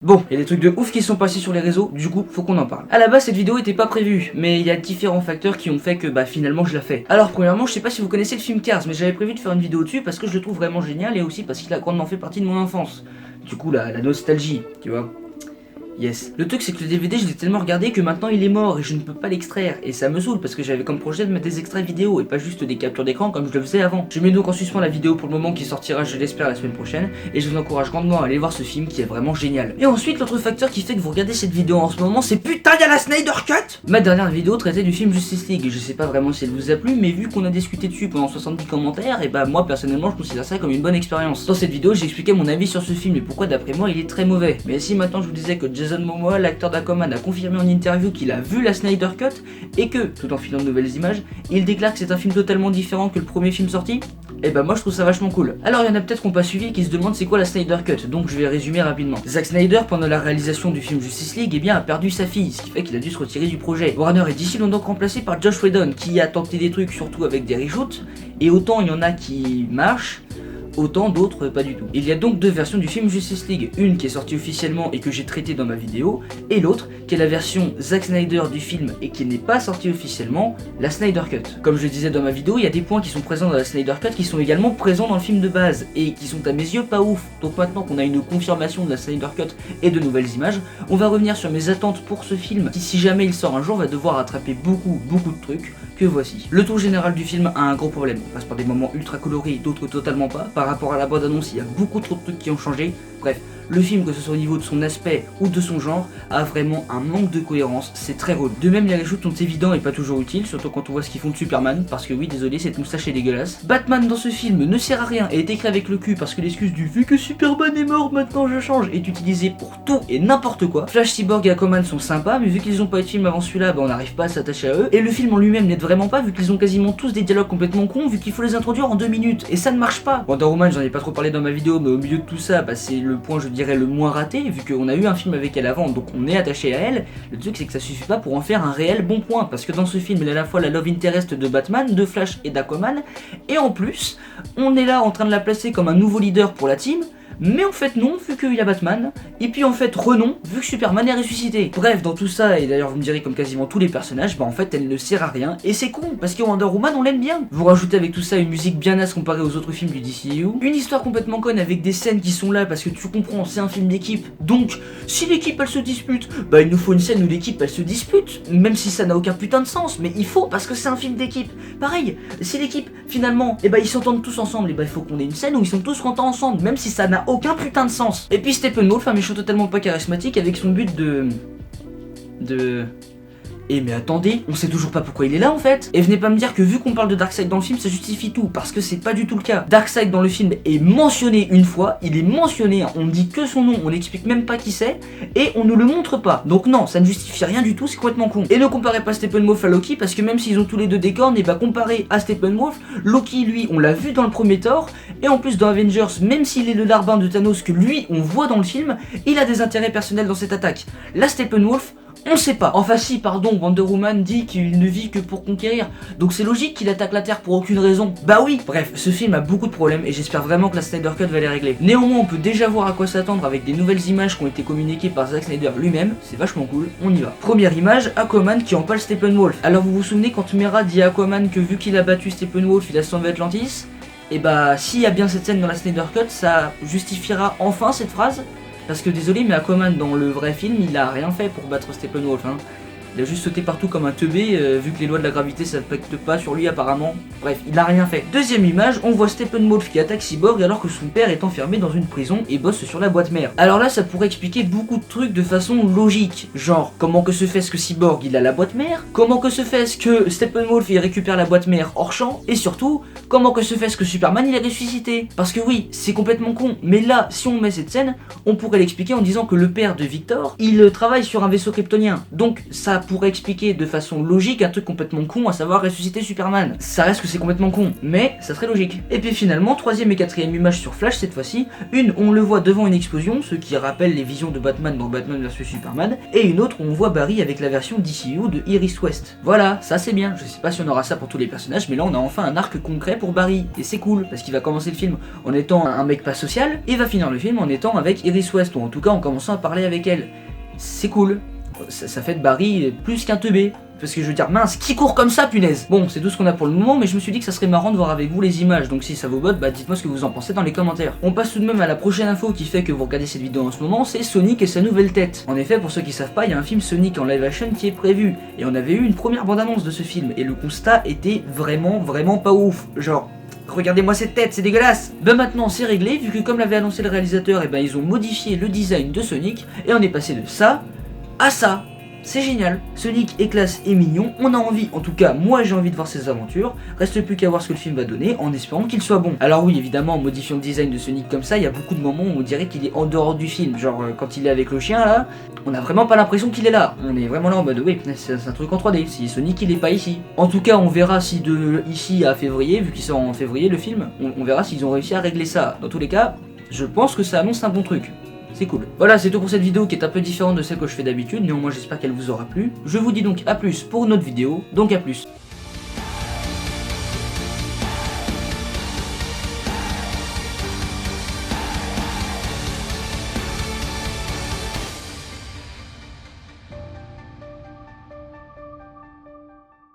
Bon, il y a des trucs de ouf qui sont passés sur les réseaux, du coup faut qu'on en parle. A la base cette vidéo était pas prévue, mais il y a différents facteurs qui ont fait que finalement je la fais. Alors premièrement, je sais pas si vous connaissez le film Cars, mais j'avais prévu de faire une vidéo dessus parce que je le trouve vraiment génial et aussi parce qu'il a grandement fait partie de mon enfance. Du coup la nostalgie, tu vois. Yes. Le truc c'est que le DVD je l'ai tellement regardé que maintenant il est mort et je ne peux pas l'extraire. Et ça me saoule parce que j'avais comme projet de mettre des extraits vidéo et pas juste des captures d'écran comme je le faisais avant. Je mets donc en suspens la vidéo pour le moment qui sortira je l'espère la semaine prochaine. Et je vous encourage grandement à aller voir ce film qui est vraiment génial. Et ensuite l'autre facteur qui fait que vous regardez cette vidéo en ce moment c'est putain y'a la Snyder Cut. Ma dernière vidéo traitait du film Justice League. Je sais pas vraiment si elle vous a plu mais vu qu'on a discuté dessus pendant 70 commentaires et moi personnellement je considère ça comme une bonne expérience. Dans cette vidéo j'ai expliqué mon avis sur ce film et pourquoi d'après moi il est très mauvais. Mais si maintenant je vous disais que Jason Momoa, l'acteur d'Aquaman, a confirmé en interview qu'il a vu la Snyder Cut et que, tout en filant de nouvelles images, il déclare que c'est un film totalement différent que le premier film sorti, et moi je trouve ça vachement cool. Alors il y en a peut-être qui n'ont pas suivi et qui se demandent c'est quoi la Snyder Cut, donc je vais résumer rapidement. Zack Snyder pendant la réalisation du film Justice League a perdu sa fille, ce qui fait qu'il a dû se retirer du projet. Warner et DC l'ont donc remplacé par Joss Whedon qui a tenté des trucs surtout avec des reshoots, et autant il y en a qui marchent, autant d'autres pas du tout. Il y a donc deux versions du film Justice League, une qui est sortie officiellement et que j'ai traitée dans ma vidéo, et l'autre qui est la version Zack Snyder du film et qui n'est pas sortie officiellement, la Snyder Cut. Comme je le disais dans ma vidéo, il y a des points qui sont présents dans la Snyder Cut qui sont également présents dans le film de base et qui sont à mes yeux pas ouf. Donc maintenant qu'on a une confirmation de la Snyder Cut et de nouvelles images, on va revenir sur mes attentes pour ce film qui, si jamais il sort un jour, va devoir rattraper beaucoup de trucs que voici. Le tour général du film a un gros problème. On passe par des moments ultra colorés, d'autres totalement pas. Par rapport à la bande-annonce, il y a beaucoup trop de trucs qui ont changé. Bref, le film, que ce soit au niveau de son aspect ou de son genre, a vraiment un manque de cohérence, c'est très relou. De même, les reshoots sont évidents et pas toujours utiles, surtout quand on voit ce qu'ils font de Superman, parce que oui, désolé, cette moustache est dégueulasse. Batman dans ce film ne sert à rien et est écrit avec le cul parce que l'excuse du vu que Superman est mort, maintenant je change est utilisée pour tout et n'importe quoi. Flash, Cyborg et Aquaman sont sympas, mais vu qu'ils ont pas eu de film avant celui-là, on n'arrive pas à s'attacher à eux. Et le film en lui-même n'aide vraiment pas, vu qu'ils ont quasiment tous des dialogues complètement cons, vu qu'il faut les introduire en 2 minutes, et ça ne marche pas. Wonder Woman, j'en ai pas trop parlé dans ma vidéo, mais au milieu de tout ça, c'est le point, je dirais, le moins raté, vu qu'on a eu un film avec elle avant, donc on est attaché à elle. Le truc c'est que ça suffit pas pour en faire un réel bon point, parce que dans ce film il y a à la fois la love interest de Batman, de Flash et d'Aquaman, et en plus on est là en train de la placer comme un nouveau leader pour la team. Mais en fait non, vu qu'il y a Batman, et puis en fait renom, vu que Superman est ressuscité. Bref, dans tout ça, et d'ailleurs vous me direz comme quasiment tous les personnages, en fait elle ne sert à rien, et c'est con, parce que Wonder Woman on l'aime bien. Vous rajoutez avec tout ça une musique bien naze comparée aux autres films du DCU, une histoire complètement conne avec des scènes qui sont là parce que tu comprends, c'est un film d'équipe, donc si l'équipe elle se dispute, il nous faut une scène où l'équipe elle se dispute, même si ça n'a aucun putain de sens, mais il faut parce que c'est un film d'équipe. Pareil, si l'équipe finalement, ils s'entendent tous ensemble, il faut qu'on ait une scène où ils sont tous contents ensemble, même si ça n'a aucun putain de sens. Et puis Steppenwolf, un méchant totalement pas charismatique avec son but de... mais attendez, on sait toujours pas pourquoi il est là en fait. Et venez pas me dire que vu qu'on parle de Darkseid dans le film, ça justifie tout, parce que c'est pas du tout le cas. Darkseid dans le film est mentionné une fois, il est mentionné, on ne dit que son nom, on n'explique même pas qui c'est, et on ne le montre pas. Donc non, ça ne justifie rien du tout, c'est complètement con. Et ne comparez pas Steppenwolf à Loki, parce que même s'ils ont tous les deux des cornes, comparé à Steppenwolf, Loki lui, on l'a vu dans le premier Thor, et en plus dans Avengers, même s'il est le larbin de Thanos que lui, on voit dans le film, il a des intérêts personnels dans cette attaque. Là, Steppenwolf, on sait pas. Enfin si, pardon, Wonder Woman dit qu'il ne vit que pour conquérir. Donc c'est logique qu'il attaque la Terre pour aucune raison. Bah oui. Bref, ce film a beaucoup de problèmes et j'espère vraiment que la Snyder Cut va les régler. Néanmoins, on peut déjà voir à quoi s'attendre avec des nouvelles images qui ont été communiquées par Zack Snyder lui-même. C'est vachement cool, on y va. Première image, Aquaman qui empale Steppenwolf. Alors vous vous souvenez quand Mera dit à Aquaman que vu qu'il a battu Steppenwolf, il a sauvé Atlantis? S'il y a bien cette scène dans la Snyder Cut, ça justifiera enfin cette phrase. Parce que désolé, mais Aquaman dans le vrai film, il a rien fait pour battre Steppenwolf. Il a juste sauté partout comme un teubé, vu que les lois de la gravité s'affectent pas sur lui apparemment. Bref, il a rien fait. Deuxième image, on voit Steppenwolf qui attaque Cyborg alors que son père est enfermé dans une prison et bosse sur la boîte mère. Alors là, ça pourrait expliquer beaucoup de trucs de façon logique. Genre, comment que se fait-ce que Cyborg il a la boîte mère? Comment que se fait-ce que Steppenwolf il récupère la boîte mère hors champ? Et surtout, comment que se fait-ce que Superman il est ressuscité? Parce que oui, c'est complètement con, mais là, si on met cette scène, on pourrait l'expliquer en disant que le père de Victor, il travaille sur un vaisseau kryptonien. Donc ça ça pourrait expliquer de façon logique un truc complètement con, à savoir ressusciter Superman. Ça reste que c'est complètement con, mais ça serait logique. Et puis finalement, troisième et quatrième image sur Flash cette fois-ci, une on le voit devant une explosion, ce qui rappelle les visions de Batman dans Batman vs Superman, et une autre où on voit Barry avec la version DCU de Iris West. Voilà, ça c'est bien, je sais pas si on aura ça pour tous les personnages, mais là on a enfin un arc concret pour Barry, et c'est cool, parce qu'il va commencer le film en étant un mec pas social, et va finir le film en étant avec Iris West, ou en tout cas en commençant à parler avec elle. C'est cool, ça fait de Barry plus qu'un teubé. Parce que je veux dire, mince, qui court comme ça, punaise? Bon, c'est tout ce qu'on a pour le moment, mais je me suis dit que ça serait marrant de voir avec vous les images, donc si ça vous botte, bah dites-moi ce que vous en pensez dans les commentaires. On passe tout de même à la prochaine info qui fait que vous regardez cette vidéo en ce moment, c'est Sonic et sa nouvelle tête. En effet, pour ceux qui savent pas, il y a un film Sonic en live action qui est prévu, et on avait eu une première bande-annonce de ce film, et le constat était vraiment pas ouf, genre... Regardez-moi cette tête, c'est dégueulasse. Ben maintenant c'est réglé, vu que comme l'avait annoncé le réalisateur, et ben ils ont modifié le design de Sonic, et on est passé de ça à ça. C'est génial, Sonic est classe et mignon, on a envie, en tout cas moi j'ai envie de voir ses aventures, reste plus qu'à voir ce que le film va donner en espérant qu'il soit bon. Alors oui évidemment en modifiant le design de Sonic comme ça, il y a beaucoup de moments où on dirait qu'il est en dehors du film, genre quand il est avec le chien là, on a vraiment pas l'impression qu'il est là, on est vraiment là en mode oui c'est un truc en 3D, si Sonic il est pas ici. En tout cas on verra si de ici à février, vu qu'il sort en février le film, on verra s'ils ont réussi à régler ça. Dans tous les cas, je pense que ça annonce un bon truc. C'est cool. Voilà, c'est tout pour cette vidéo qui est un peu différente de celle que je fais d'habitude, néanmoins j'espère qu'elle vous aura plu. Je vous dis donc à plus pour une autre vidéo, donc à plus.